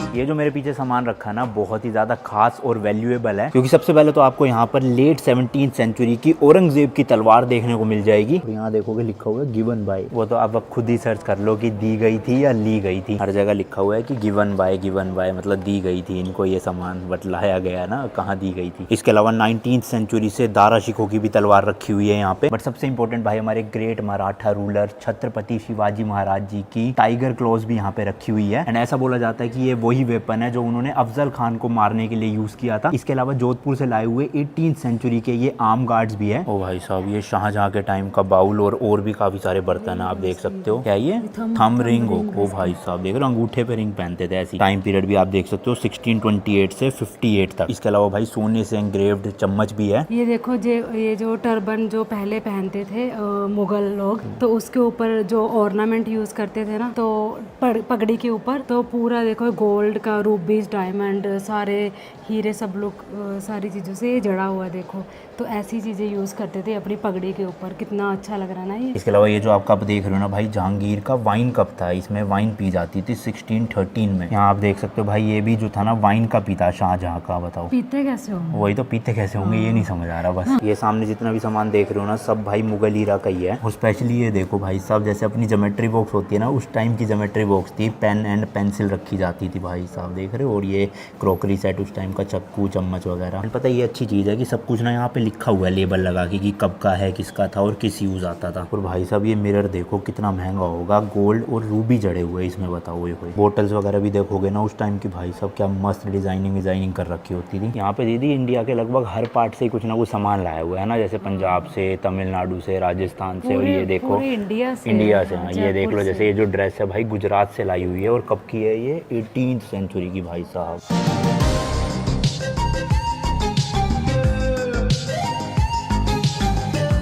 ये जो मेरे पीछे सामान रखा है ना, बहुत ही ज़्यादा खास और वैल्यूएबल है, क्योंकि सबसे पहले तो आपको यहाँ पर लेट 17th सेंचुरी की औरंगजेब की तलवार देखने को मिल जाएगी। और यहाँ देखोगे लिखा हुआ है गिवन बाय, वो तो आप खुद ही सर्च कर लो कि दी गई थी या ली गई थी। हर जगह लिखा हुआ है कि गिवन बाय मतलब दी गई थी, इनको ये सामान बतलाया गया ना कहाँ दी गई थी। इसके अलावा 19th सेंचुरी से दारा शिकोह की भी तलवार रखी हुई है यहाँ पे। बट सबसे इंपॉर्टेंट भाई, हमारे ग्रेट मराठा रूलर छत्रपति शिवाजी महाराज जी की टाइगर क्लॉज भी यहाँ पे रखी हुई है। एंड ऐसा बोला जाता है कि ये वही वेपन है जो उन्होंने अफजल खान को मारने के लिए यूज किया था। इसके अलावा जोधपुर से लाए हुए 18th सेंचुरी के ये आर्म गार्ड्स भी है। ओ भाई साहब, ये शाहजहां के टाइम का बाउल और भी काफी सारे बर्तन है, आप देख सकते हो। क्या ये थंब रिंग हो? ओ भाई साहब देख रहे हो, अंगूठे पे रिंग पहनते थे। ऐसी टाइम पीरियड भी आप देख सकते हो 1628 से 58 तक। इसके अलावा भाई सोने से एंग्रेव्ड चम्मच भी है। ये देखो ये जो टर्बन जो पहले पहनते थे मुगल लोग, तो उसके ऊपर जो ऑर्नामेंट यूज करते थे ना, तो पगड़ी के ऊपर तो पूरा देखो गोल्ड का, रूबीज, डायमंड, सारे हीरे, सब लोग सारी चीज़ों से ये जड़ा हुआ है। देखो, तो ऐसी चीज़ें यूज़ करते थे अपनी पगड़ी के ऊपर। कितना अच्छा लग रहा है ना ये। इसके अलावा ये जो आप कप देख रहे हो ना भाई, जहांगीर का वाइन कप था। इसमें वाइन पी जाती थी 1613 में। यहाँ आप देख सकते हो भाई, ये भी जो था ना वाइन का पीता शाहजहां का। बताओ पीते कैसे होंगे? वही तो, पीते कैसे होंगे ये नहीं समझ आ रहा बस। ये सामने जितना भी सामान देख रहे हो ना, सब भाई मुगल हीरा का ही है। और स्पेशली ये देखो भाई साहब, जैसे अपनी ज्योमेट्री बॉक्स होती है ना, उस टाइम की ज्योमेट्री बॉक्स थी, पेन एंड पेंसिल रखी जाती थी भाई साहब, देख रहे हो। और ये क्रॉकरी सेट उस टाइम का, चक्कू चम्मच वगैरह। पता है ये अच्छी चीज़ है कि सब कुछ ना यहाँ पे लिखा हुआ है लेबल लगा के कि कब का है, किसका था और किस यूज़ आता था। और भाई साहब ये मिरर देखो कितना महंगा होगा, गोल्ड और रूबी जड़े हुए इसमें। बताओ ये कोई बोटल्स वगैरह भी देखोगे ना उस टाइम की, भाई साहब क्या मस्त डिजाइनिंग कर रखी होती थी। यहाँ पे दीदी इंडिया के लगभग हर पार्ट से कुछ ना कुछ सामान लाया हुआ है ना, जैसे पंजाब से, तमिलनाडु से, राजस्थान से। और ये देखो इंडिया से हाँ, ये देख लो, जैसे ये जो ड्रेस है भाई गुजरात से लाई हुई है। और कब की है ये? 18th सेंचुरी की भाई साहब।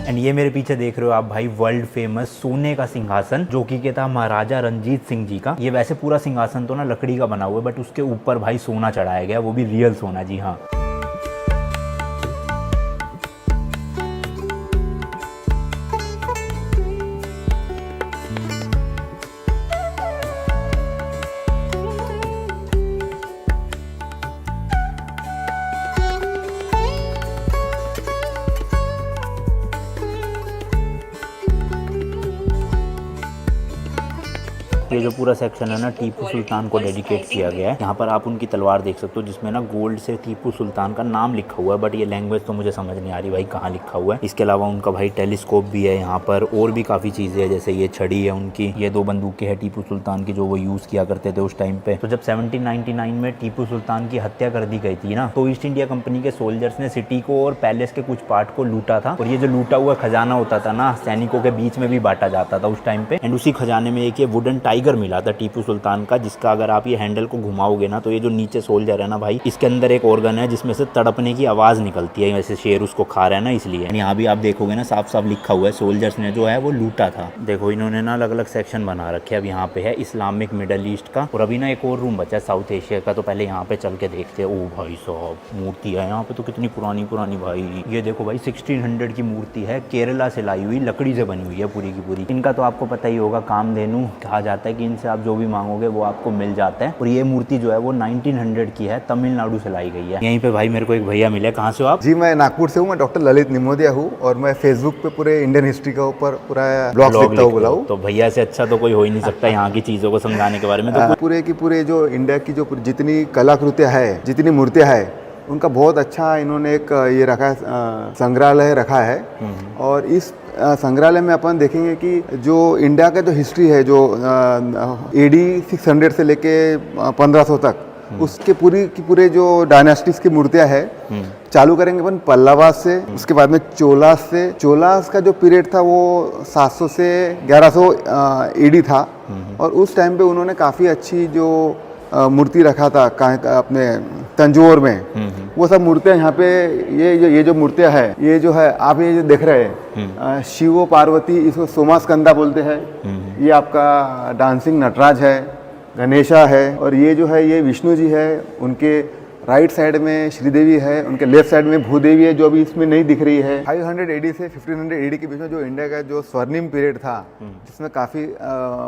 एंड ये मेरे पीछे देख रहे हो आप भाई, वर्ल्ड फेमस सोने का सिंहासन, जो कि था महाराजा रंजीत सिंह जी का। ये वैसे पूरा सिंहासन तो ना लकड़ी का बना हुआ है, बट उसके ऊपर भाई सोना चढ़ाया गया, वो भी रियल सोना। जी हाँ। ये जो पूरा सेक्शन है ना, टीपू सुल्तान को डेडिकेट किया गया है। यहाँ पर आप उनकी तलवार देख सकते हो, जिसमें ना गोल्ड से टीपू सुल्तान का नाम लिखा हुआ है, बट ये लैंग्वेज तो मुझे समझ नहीं आ रही भाई कहाँ लिखा हुआ है। इसके अलावा उनका भाई टेलीस्कोप भी है यहाँ पर, और भी काफ़ी चीज़ें हैं, जैसे ये छड़ी है उनकी, ये 2 बंदूकें हैं टीपू सुल्तान की जो वो यूज़ किया करते थे उस टाइम पे। तो जब 1799 में टीपू सुल्तान की हत्या कर दी गई थी ना, तो ईस्ट इंडिया कंपनी के सोल्जर्स ने सिटी को और पैलेस के कुछ पार्ट को लूटा था। और ये जो लूटा हुआ खजाना होता था ना, सैनिकों के बीच में भी बांटा जाता था उस टाइम पे। एंड उसी खजाने में एक ये वुडन टाइगर मिला था टीपू सुल्तान का, जिसका अगर आप ये हैंडल को घुमाओगे ना, तो ये जो नीचे सोल्जर है ना भाई, इसके अंदर एक ऑर्गन है जिसमें से तड़पने की आवाज निकलती है, वैसे शेर उसको खा रहा है ना इसलिए। यहाँ भी आप देखोगे ना, साफ साफ लिखा हुआ है सोल्जर्स ने जो है वो लूटा था। देखो इन्होंने ना अलग अलग सेक्शन बना रखे हैं। अब यहाँ पे है इस्लामिक, मिडल ईस्ट का, और अभी ना एक और रूम बचा है साउथ एशिया का। तो पहले यहाँ पे चल के देखते हैं। ओ भाई साहब मूर्ति है यहाँ पे तो कितनी पुरानी भाई। ये देखो भाई 1600 की मूर्ति है, केरला से लाई हुई, लकड़ी से बनी हुई है पूरी की पूरी। इनका तो आपको पता ही होगा, कामधेनु कहा जाता है कि इनसे आप जो भी मांगोगे वो आपको मिल जाता है। और ये मूर्ति जो है वो 1900 की है, तमिलनाडु से लाई गई है। यहीं पे भाई मेरे को एक भैया मिले। कहाँ से हो आप? जी मैं नागपुर से हूँ, मैं डॉक्टर ललित निमोदिया हूँ, और मैं फेसबुक पे पूरे इंडियन हिस्ट्री के ऊपर पूरा ब्लॉग लिखता हूँ, बोला हूँ। तो भैया से अच्छा तो कोई हो ही नहीं सकता यहाँ की चीज़ों को समझाने के बारे में। तो पूरे की पूरे जो इंडिया की जो जितनी कलाकृतियाँ है, जितनी मूर्तियाँ है, उनका बहुत अच्छा इन्होंने एक ये रखा है, संग्रहालय रखा है। और इस संग्रहालय में अपन देखेंगे कि जो इंडिया का जो हिस्ट्री है, जो AD 600 से लेके 1500 तक, उसके पूरी की पूरे जो डायनास्टीज की मूर्तियां है, चालू करेंगे अपन पल्लवास से, उसके बाद में चोलास से। चोलास का जो पीरियड था वो 700 से 1100 AD था। और उस टाइम पे उन्होंने काफ़ी अच्छी जो मूर्ति रखा था अपने तंजौर में, वो सब मूर्तियाँ यहाँ पे, ये जो मूर्तियाँ है, ये जो है आप ये जो देख रहे हैं, शिव पार्वती, इसको सोमा स्कंदा बोलते हैं। ये आपका डांसिंग नटराज है, गणेशा है, और ये जो है ये विष्णु जी है। उनके राइट साइड में श्रीदेवी है, उनके लेफ्ट साइड में भूदेवी है, जो अभी इसमें नहीं दिख रही है। 500 AD से 1500 AD के बीच में जो इंडिया का जो स्वर्णिम पीरियड था, जिसमें काफ़ी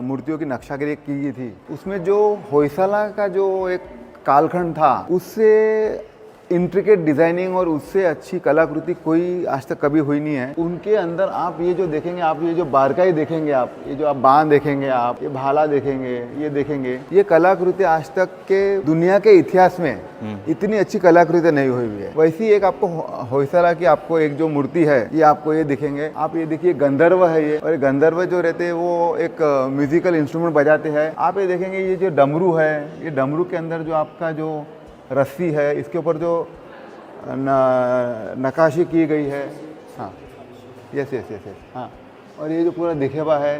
मूर्तियों की नक्शागिरी की गई थी, उसमें जो होयसाला का जो एक कालखंड था उससे इंट्रिकेट डिजाइनिंग और उससे अच्छी कलाकृति कोई आज तक कभी हुई नहीं है। उनके अंदर आप ये जो देखेंगे, आप ये जो बारकाई देखेंगे, आप ये जो आप बांध देखेंगे, आप ये भाला देखेंगे, ये देखेंगे, ये कलाकृति आज तक के दुनिया के इतिहास में इतनी अच्छी कलाकृति नहीं हुई हुई है। वैसी एक आपको होयसला की आपको एक जो मूर्ति है ये आपको ये दिखेंगे। आप ये देखिए गंधर्व है ये, और गंधर्व जो रहते हैं वो एक म्यूजिकल इंस्ट्रूमेंट बजाते हैं। आप ये देखेंगे ये जो डमरू है, ये डमरू के अंदर जो आपका जो रस्सी है इसके ऊपर जो नक्काशी की गई है, हाँ यस यस यस यस, हाँ, और ये जो पूरा दिखेवा है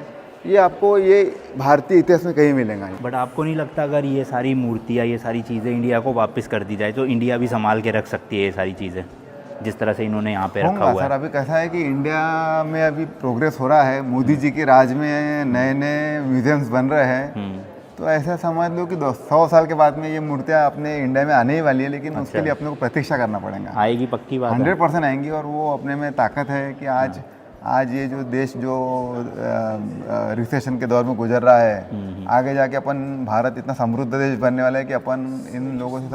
ये आपको ये भारतीय इतिहास में कहीं मिलेगा नहीं। बट आपको नहीं लगता अगर ये सारी मूर्तियाँ, ये सारी चीज़ें इंडिया को वापस कर दी जाए तो इंडिया भी संभाल के रख सकती है ये सारी चीज़ें, जिस तरह से इन्होंने यहाँ पे रखा हुआ सर, है? अभी कैसा है कि इंडिया में अभी प्रोग्रेस हो रहा है, मोदी जी के राज में नए नए म्यूजियम्स बन रहे हैं, तो ऐसा समझ लो कि 100 साल के बाद में ये मूर्तियाँ अपने इंडिया में आने ही वाली है, लेकिन उसके लिए अपने को प्रतीक्षा करना पड़ेगा। आएगी, पक्की बात है। 100% आएंगी, और वो अपने में ताकत है कि आज ये जो देश जो रिसेशन के दौर में गुजर रहा है, आगे जाके अपन भारत इतना समृद्ध देश बनने वाला है कि अपन इन लोगों से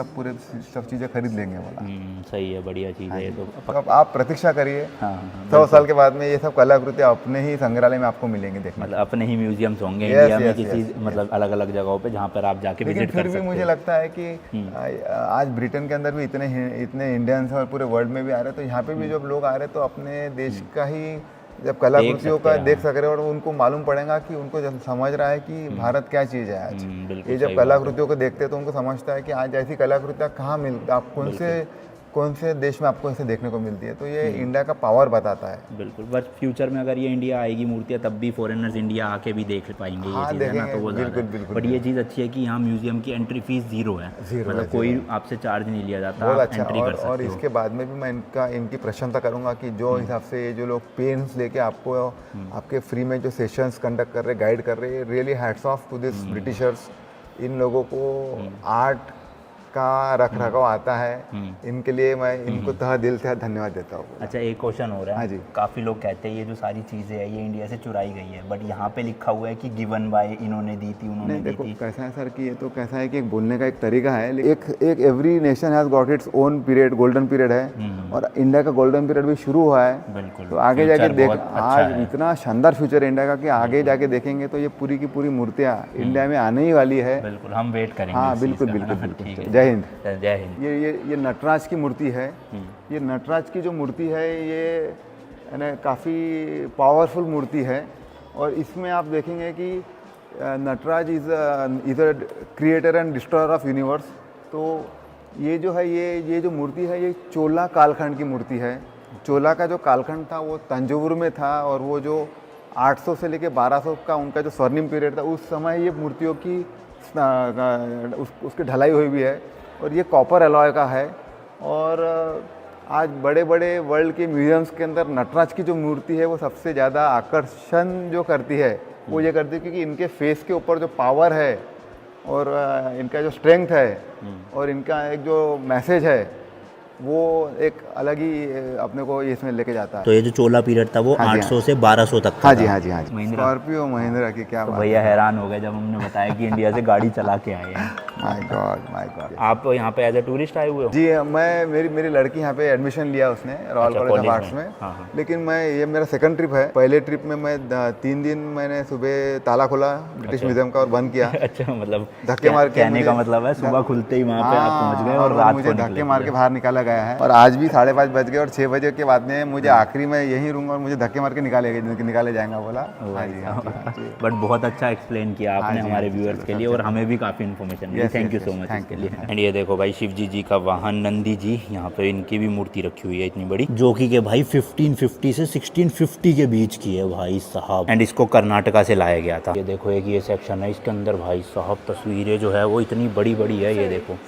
सब चीज़ें खरीद लेंगे बोला। सही है, बढ़िया चीज़ है ये तो। तो अब आप प्रतीक्षा करिए, हाँ, 100 साल के बाद में ये सब कलाकृतियाँ अपने ही संग्रहालय में आपको मिलेंगे देखने। मतलब अपने ही म्यूजियम्स होंगे Yes, इंडिया में, yes, किसी yes, मतलब अलग अलग जगहों पे जहाँ पर आप जाके लेकिन विजिट फिर कर भी सकते मुझे हो। लगता है कि आज ब्रिटेन के अंदर भी इतने इंडियंस और पूरे वर्ल्ड में भी आ रहे हैं, तो यहाँ पे भी जब लोग आ रहे हैं तो अपने देश का ही जब कलाकृतियों का देख सक रहे हैं, और उनको मालूम पड़ेगा कि उनको जब समझ रहा है कि भारत क्या चीज़ है आज। ये जब कलाकृतियों को देखते हैं तो उनको समझता है कि आज ऐसी कलाकृतियाँ कहाँ मिलती, आप कौन से देश में आपको ऐसे देखने को मिलती है, तो ये इंडिया का पावर बताता है। बिल्कुल, बट फ्यूचर में अगर ये इंडिया आएगी मूर्तियाँ, तब भी फॉरेनर्स इंडिया आके भी देख पाएंगे ये चीज़, है ना, तो वो बिल्कुल। बट ये चीज़ अच्छी है कि यहाँ म्यूजियम की एंट्री फीस 0 है, मतलब कोई आपसे चार्ज नहीं लिया जाता, बहुत आप अच्छा। एंट्री कर सकते हो। और इसके बाद में भी मैं इनकी प्रशंसा करूंगा कि जो हिसाब से ये जो लोग पेन्स लेके आपको आपके फ्री में जो सेशंस कंडक्ट कर रहे, गाइड कर रहे, really hats off to this Britishers. इन लोगों को आर्ट का रख रखाव आता है, इनके लिए मैं इनको तहे दिल से धन्यवाद देता हूँ। अच्छा, एक क्वेश्चन हो रहा है। हाँ जी। काफ़ी लोग कहते हैं ये जो सारी चीज़ें हैं ये इंडिया से चुराई गई है, बट यहाँ पे लिखा हुआ है कि गिवन बाय, इन्होंने दी थी, उन्होंने दी देखो थी। कैसा है सर कि ये तो कैसा है कि एक बोलने का एक तरीका है, एक every nation has got its own period, golden period है, और इंडिया का गोल्डन पीरियड भी शुरू हुआ है। बिल्कुल, तो आगे जाके देख, अच्छा आज इतना शानदार फ्यूचर है इंडिया का कि आगे जाके देखेंगे तो ये पूरी की पूरी मूर्तियाँ इंडिया में आने ही वाली है। बिल्कुल, हम वेट करेंगे। हाँ इस चीज़ बिल्कुल का, है ना? बिल्कुल ठीक बिल्कुल। है। जय हिंद। जय हिंद। ये नटराज की मूर्ति है। ये नटराज की जो मूर्ति है ये काफ़ी पावरफुल मूर्ति है, और इसमें आप देखेंगे कि Nataraj is a creator and destroyer of universe. तो ये जो है ये जो मूर्ति है ये चोला कालखंड की मूर्ति है। चोला का जो कालखंड था वो तंजौर में था, और वो जो 800 से लेके 1200 का उनका जो स्वर्णिम पीरियड था, उस समय ये मूर्तियों की उसकी ढलाई हुई भी है, और ये कॉपर अलॉय का है। और आज बड़े बड़े वर्ल्ड के म्यूजियम्स के अंदर नटराज की जो मूर्ति है वो सबसे ज़्यादा आकर्षण जो करती है वो ये करती है क्योंकि इनके फेस के ऊपर जो पावर है और इनका जो स्ट्रेंथ है और इनका एक जो मैसेज है वो एक अलग ही अपने को इसमें लेके जाता है। तो ये जो चोला पीरियड था वो 800 से 1200 तक का हाँ जी था। हाँ जी हाँ जी। महिंद्रा। स्कॉर्पियो महिंद्रा की क्या बात। भैया हैरान हो गए जब हमने बताया कि इंडिया से गाड़ी चला के आए हैं। My God. आप यहाँ पे एज ए टूरिस्ट आए हुए हो? जी मैं मेरी लड़की यहाँ पे एडमिशन लिया उसने रॉयल कॉलेज ऑफ आर्ट्स में। हाँ। लेकिन मैं ये मेरा सेकंड ट्रिप है। पहले ट्रिप में मैं 3 दिन मैंने सुबह ताला खोला ब्रिटिश म्यूजियम का और बंद किया। अच्छा, मतलब धक्के मार के कहने का मतलब है सुबह खुलते ही वहाँ पे आप पहुँच गए और रात मुझे धक्के मार के बाहर निकाला गया है। और आज भी 5:30 बज गए और 6 बजे के बाद में मुझे आखिरी में यहीं रहूंगा और मुझे धक्के मार के निकाले जाएगा बोला। हाँ जी। बट बहुत अच्छा एक्सप्लेन किया आपने हमारे व्यूअर्स के लिए और हमें भी काफ़ी इन्फॉर्मेशन मिली। थैंक यू सो मच इसके लिए। एंड ये देखो भाई शिव जी का वाहन नंदी जी, यहाँ पे इनकी भी मूर्ति रखी हुई है इतनी बड़ी, जो कि के भाई 1550 से 1650 के बीच की है भाई साहब। एंड इसको कर्नाटका से लाया गया था। ये देखो एक ये सेक्शन है, इसके अंदर भाई साहब तस्वीरें जो है वो इतनी बड़ी बड़ी है। ये देखो,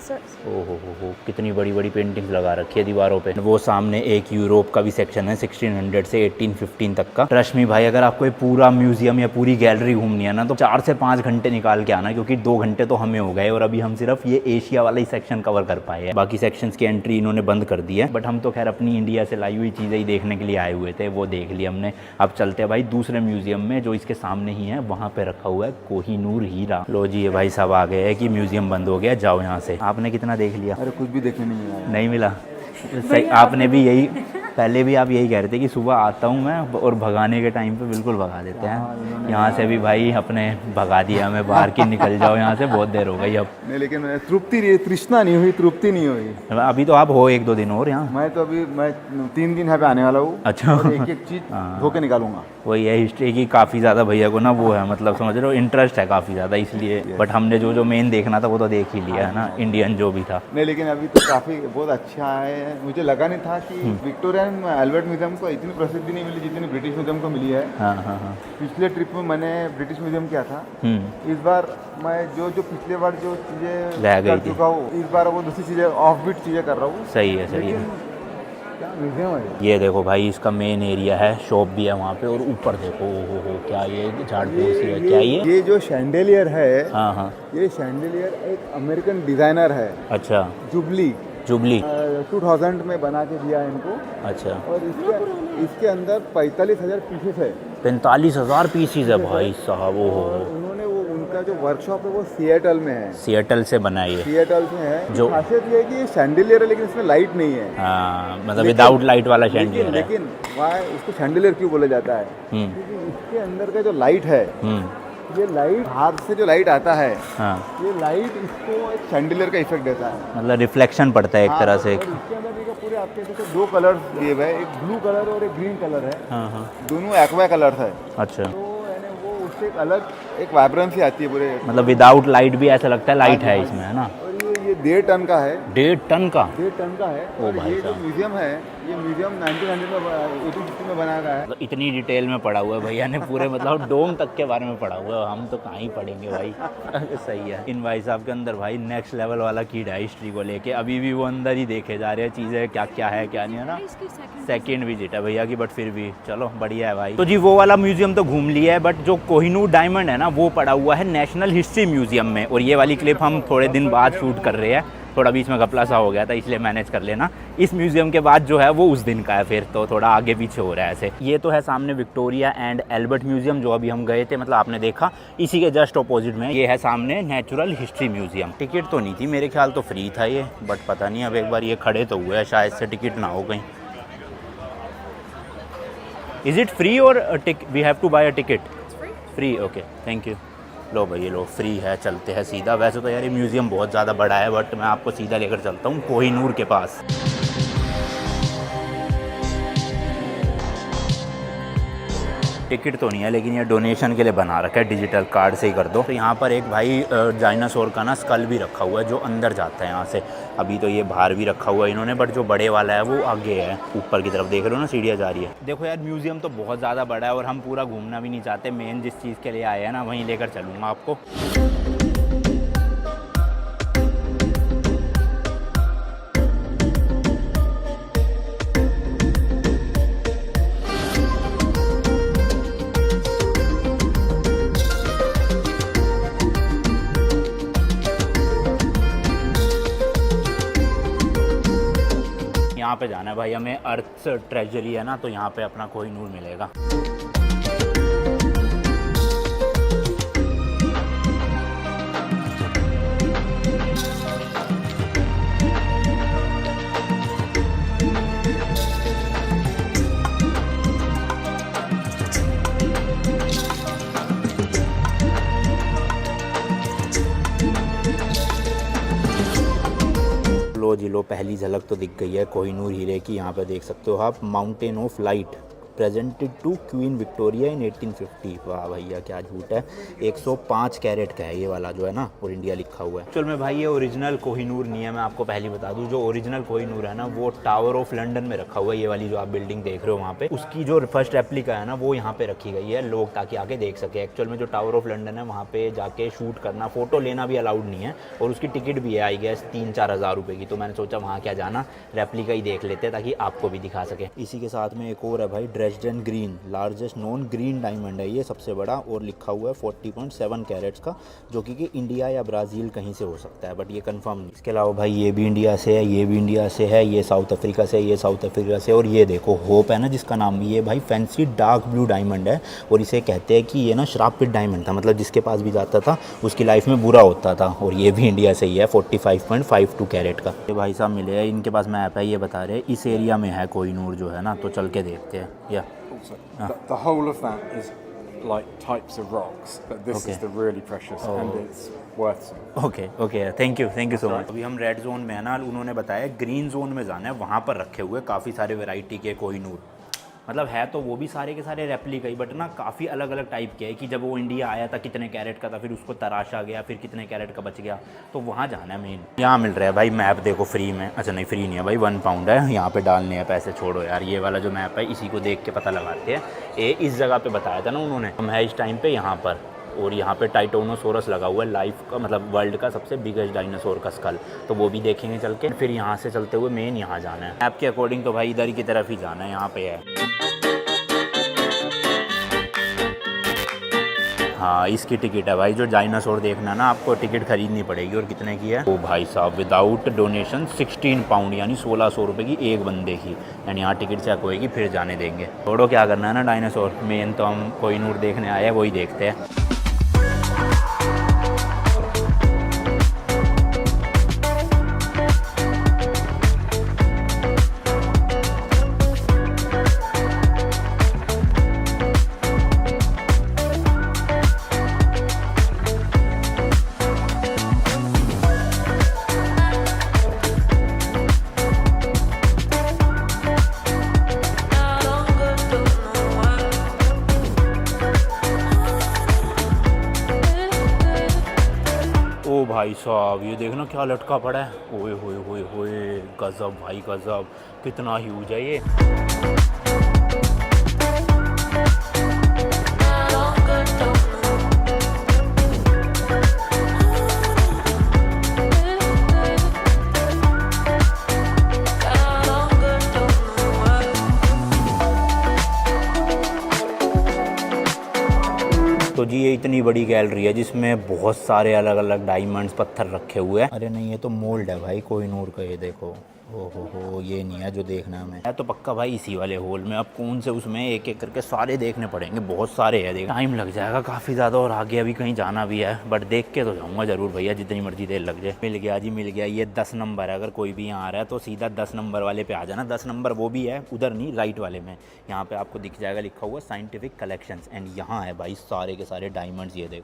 ओहो हो कितनी बड़ी बड़ी पेंटिंग्स लगा लगा रखी है दीवारों पे। वो सामने एक यूरोप का भी सेक्शन है 1600 से 1815 तक का। ट्रस्ट मी भाई, अगर आपको ये पूरा म्यूजियम या पूरी गैलरी घूमनी है ना तो 4 से 5 घंटे निकाल के आना, क्योंकि 2 घंटे तो हमें हो गए और अभी हम सिर्फ ये एशिया वाला ही सेक्शन कवर कर पाए हैं। बाकी सेक्शंस की एंट्री इन्होंने बंद कर दी है, बट हम तो खैर अपनी इंडिया से लाई हुई चीज़ें ही देखने के लिए आए हुए थे, वो देख लिया हमने। अब चलते हैं भाई दूसरे म्यूजियम में जो इसके सामने ही है, वहाँ पे रखा हुआ है कोहिनूर हीरा। लो जी, ये भाई साहब आ गए हैं कि म्यूजियम बंद हो गया, जाओ यहाँ से। आपने कितना देख लिया? अरे कुछ भी देखने नहीं मिला। नहीं मिला? सही, आपने भी यही, पहले भी आप यही कह रहे थे कि सुबह आता हूँ मैं और भगाने के टाइम पे बिल्कुल भगा देते हैं। यहाँ से भी भाई अपने भगा दिया हमें बाहर की, निकल जाओ यहाँ से, बहुत देर हो गई अब। नहीं, लेकिन तृप्ति नहीं, तृष्णा नहीं हुई, तृप्ति नहीं हुई। अभी तो आप हो 1-2 दिन और यहाँ? मैं 3 दिन यहाँ पे आने वाला हूँ। अच्छा। और एक चीज़ धो के निकालूंगा। वही है, हिस्ट्री की काफ़ी ज़्यादा भैया को ना वो है, मतलब समझ रहे हो, इंटरेस्ट है काफ़ी ज़्यादा, इसलिए। बट हमने जो मेन देखना था वो तो देख ही लिया है ना, इंडियन जो भी था। नहीं, लेकिन अभी तो काफ़ी बहुत अच्छा है। मुझे लगा नहीं था कि विक्टोरियन अल्बर्ट म्यूजियम को इतनी प्रसिद्धि नहीं मिली जितनी ब्रिटिश म्यूजियम को मिली है। हाँ हाँ हाँ। पिछले ट्रिप में मैंने ब्रिटिश म्यूजियम किया था। इस बार मैं जो पिछले बार जो चीज़ें कर चुका हूँ, इस बार वो दूसरी चीज़ें, ऑफ बीट चीज़ें कर रहा हूँ। सही है, सही है। क्या म्यूजियम है ये देखो भाई, इसका मेन एरिया है, शॉप भी है वहाँ पे, और ऊपर देखो, हो क्या ये झाड़ फूस है, क्या ये जो शैंडेलियर है। हाँ हाँ। ये शैंडेलियर एक अमेरिकन डिज़ाइनर है। अच्छा। जुबली 2000 में बना के दिया है इनको। अच्छा। और इसके अंदर 45,000 पीसेस है। 45,000 पीसीज है भाई साहब। वो उन्होंने उनका जो वर्कशॉप है वो सिएटल में है। सिएटल से बना है, सिएटल से है। जो खासियत ये है कि ये शैंडेलियर है लेकिन इसमें लाइट नहीं है। हाँ, मतलब विदाउट लाइट वाला शैंडेलियर है। लेकिन वहाँ उसको शैंडेलियर क्यों बोला जाता है? क्योंकि इसके अंदर का जो लाइट है, ये लाइट, हाथ से जो लाइट आता है, हाँ, ये लाइट इसको एक शैंडेलियर का इफेक्ट देता है, मतलब रिफ्लेक्शन पड़ता है एक तरह से। इसके अंदर देखिए पूरे आपके जैसे 2 कलर दिए हुए हैं, एक ब्लू कलर और एक ग्रीन कलर है। हाँ हाँ। दोनों एक्वा कलर है। अच्छा। तो यानी वो उससे एक अलग एक वाइब्रेंसी आती है पूरे, मतलब विदाउट लाइट भी ऐसा लगता है लाइट है इसमें, है ना। और ये 1.5 टन का है। 1.5 टन का? 1.5 टन का है। ओ और भाई ये जो साहब। म्यूजियम है, ये म्यूजियम 1900 में 1850 में बनाया गया है। मतलब इतनी डिटेल में पढ़ा हुआ है भैया ने, पूरे मतलब डोम तक के बारे में पढ़ा हुआ है, हम तो कहाँ ही पढ़ेंगे भाई। सही है। इन भाई साहब के अंदर भाई नेक्स्ट लेवल वाला कीड़ा है हिस्ट्री को लेके, अभी भी वो अंदर ही देखे जा रहे हैं चीज़ें, क्या क्या है क्या नहीं है ना। सेकेंड विजिट है भैया की, बट फिर भी चलो बढ़िया है भाई। तो जी वो वाला म्यूजियम तो घूम लिया है, बट जो कोहिनूर डायमंड है ना वो पड़ा हुआ है नेशनल हिस्ट्री म्यूजियम में, और ये वाली क्लिप हम थोड़े दिन बाद शूट कर रहे हैं, थोड़ा बीच में घपला सा हो गया था इसलिए मैनेज कर लेना। इस म्यूजियम के बाद जो है वो उस दिन का है, फिर तो थोड़ा आगे पीछे हो रहा है ऐसे। ये तो है सामने विक्टोरिया एंड एल्बर्ट म्यूजियम जो अभी हम गए थे, मतलब आपने देखा, इसी के जस्ट अपोजिट में ये है सामने नेचुरल हिस्ट्री म्यूजियम। टिकट तो नहीं थी मेरे ख्याल, तो फ्री था ये, बट पता नहीं, अब एक बार ये खड़े तो हुए हैं, शायद से टिकट ना हो कहीं। इज इट फ्री और we have to buy a ticket? Free, okay, thank you. लो भाई लो, फ्री है, चलते हैं सीधा। वैसे तो यार ये म्यूज़ियम बहुत ज़्यादा बड़ा है, बट मैं आपको सीधा लेकर चलता हूँ कोहिनूर के पास। टिकट तो नहीं है, लेकिन ये डोनेशन के लिए बना रखा है, डिजिटल कार्ड से ही कर दो। तो यहाँ पर एक भाई डायनासोर का ना स्कल भी रखा हुआ है जो अंदर जाता है यहाँ से। अभी तो ये बाहर भी रखा हुआ है इन्होंने, बट जो बड़े वाला है वो आगे है, ऊपर की तरफ देख रहे हो ना, सीढ़ियाँ जा रही है। देखो यार म्यूज़ियम तो बहुत ज़्यादा बड़ा है और हम पूरा घूमना भी नहीं चाहते, मेन जिस चीज़ के लिए आए हैं ना वहीं लेकर चलूँगा आपको। यहाँ पे जाना है भाई हमें, अर्थ ट्रेजरी है ना, तो यहाँ पे अपना कोहिनूर मिलेगा। लो जी लो, पहली झलक तो दिख गई है कोहिनूर हीरे की। यहाँ पे देख सकते हो आप, mountain of light presented to Queen Victoria in 1850। वाह भैया क्या झूठ है, 105 कैरेट का है ये वाला जो है ना, और इंडिया लिखा हुआ है। चल में भाई ये ओरिजिनल कोहिनूर नहीं है, मैं आपको पहले बता दूं, जो ओरिजिनल कोहिनूर है ना वो टावर ऑफ लंदन में रखा हुआ है। ये वाली जो आप बिल्डिंग देख रहे हो वहाँ पे, उसकी जो फर्स्ट रेप्लिका है ना वो यहाँ पे रखी गई है, लोग ताकि आके देख सके। एक्चुअल में जो टावर ऑफ लंदन है वहाँ पे जाके शूट करना, फोटो लेना भी अलाउड नहीं है, और उसकी टिकट भी है आई गेस 3-4 हज़ार रुपये की। तो मैंने सोचा वहाँ क्या जाना, रेप्लिका ही देख लेते ताकि आपको भी दिखा सके। इसी के साथ में एक और है भाई, Dresden green, largest non green diamond है ये, सबसे बड़ा, और लिखा हुआ है 40.7 कैरेट्स का, जो कि इंडिया या ब्राज़ील कहीं से हो सकता है, बट ये कंफर्म नहीं। इसके अलावा भाई ये भी इंडिया से है, ये भी इंडिया से है, ये साउथ अफ्रीका से, ये साउथ अफ्रीका से, और ये देखो होप है ना जिसका नाम, ये भाई फैंसी डार्क ब्लू डायमंड है, और इसे कहते हैं कि ये ना श्रापित डायमंड था, मतलब जिसके पास भी जाता था उसकी लाइफ में बुरा होता था, और ये भी इंडिया से ही है 45.52 कैरेट का। ये भाई साहब मिले हैं, इनके पास मैप है, ये बता रहे इस एरिया में है कोहिनूर जो है ना, तो चल के देखते हैं। या The whole of that is like types of rocks, but this is the really precious and it's worth some. Okay thank you so much. अभी हम रेड जोन में है ना, उन्होंने बताया ग्रीन जोन में जाना है, वहाँ पर रखे हुए काफ़ी सारे वैरायटी के कोहिनूर, मतलब है तो वो भी सारे के सारे रेप्लिका ही, बट ना काफ़ी अलग अलग टाइप के है कि जब वो इंडिया आया था कितने कैरेट का था, फिर उसको तराशा गया, फिर कितने कैरेट का बच गया, तो वहाँ जाना है मेन। यहाँ मिल रहा है भाई मैप, देखो फ्री में, अच्छा नहीं फ्री नहीं है भाई, 1 पाउंड है, यहाँ पे डालने हैं पैसे, छोड़ो यार। ये वाला जो मैप है इसी को देख के पता लगाते हैं। ये इस जगह पे बताया था ना उन्होंने, हम है इस टाइम पे यहाँ पर, और यहाँ पे टाइटोनोसोरस लगा हुआ है, लाइफ का मतलब वर्ल्ड का सबसे बिगेस्ट डायनासोर का स्कल, तो वो भी देखेंगे चल के। फिर यहाँ से चलते हुए मेन यहाँ जाना है, मैप के अकॉर्डिंग तो भाई इधर की तरफ ही जाना है, यहाँ पे है। हाँ इसकी टिकट है भाई, जो डायनासोर देखना है ना आपको टिकट खरीदनी पड़ेगी, और कितने की है ओ भाई साहब, विदाउट डोनेशन 16 पाउंड यानी 1600 रुपये की एक बंदे की, यानी यहाँ टिकट चेक होएगी फिर जाने देंगे। छोड़ो क्या करना है ना डायनासोर, मेन तो हम कोहिनूर देखने आए हैं, वही देखते हैं। भाई साहब ये देखना क्या लटका पड़ा है, ओए होए होए होए, गजब भाई गजब, कितना ह्यूज है ये। तो जी ये इतनी बड़ी गैलरी है जिसमें बहुत सारे अलग अलग डायमंड्स पत्थर रखे हुए हैं। अरे नहीं ये तो मोल्ड है भाई कोहिनूर का, ये देखो, हो ये नहीं है जो देखना है हमें, है तो पक्का भाई इसी वाले होल में। अब कौन से उसमें एक एक करके सारे देखने पड़ेंगे, बहुत सारे हैं, देख टाइम लग जाएगा काफ़ी ज़्यादा, और आगे अभी कहीं जाना भी है, बट देख के तो जाऊँगा ज़रूर भैया, जितनी मर्जी देर लग जाए। मिल गया जी मिल गया, ये 10 नंबर है, अगर कोई भी यहाँ आ रहा है तो सीधा 10 नंबर वाले पे आ जाना। 10 नंबर वो भी है उधर नहीं, राइट वाले में, यहाँ पे आपको दिख जाएगा लिखा हुआ साइंटिफिक कलेक्शंस, एंड यहाँ है भाई सारे के सारे डायमंड्स, ये देखो